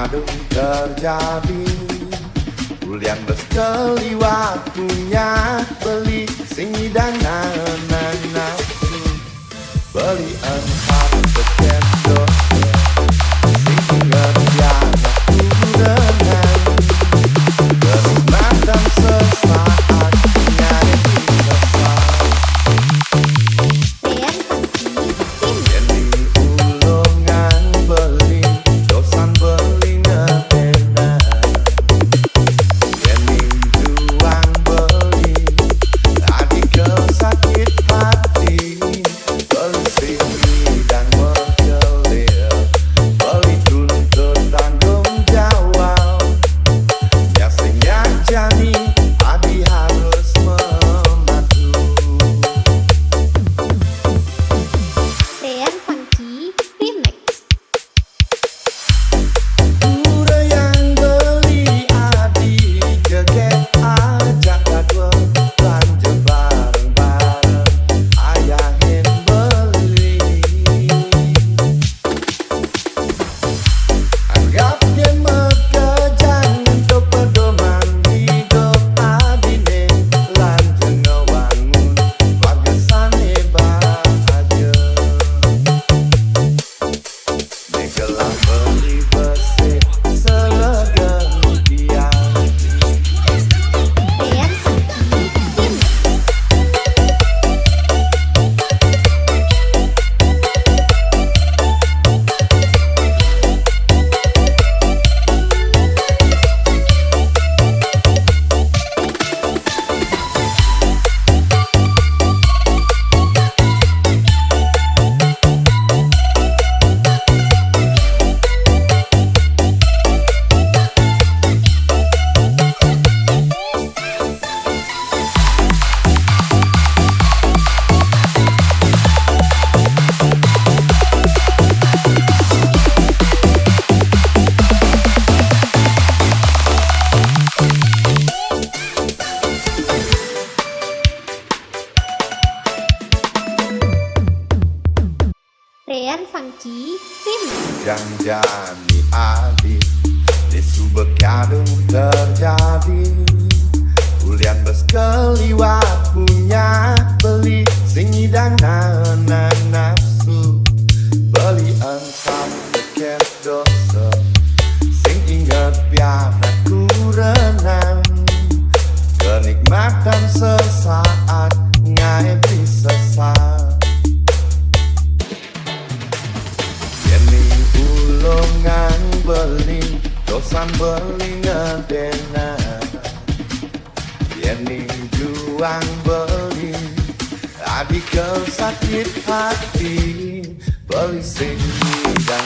kadung terjadi. Ulian bersekali waktunya beli sing ngidang nafsu. Beli empat paket dosa sing inget yang kurenang. Kenikmatan sesaat nyari sesal. Rean Funky Remix. Janjani adik desu berkadung terjadi. Ulian bersekali waktunya beli sing ngidang nafsu. Beli empat paket dosa sing inget piara kurenang. Kenikmatan sesaat ngaepi sesal. Ulungan beli dosan beli ngedena. Yeni juang beli adik sakit hati. Beli sing dan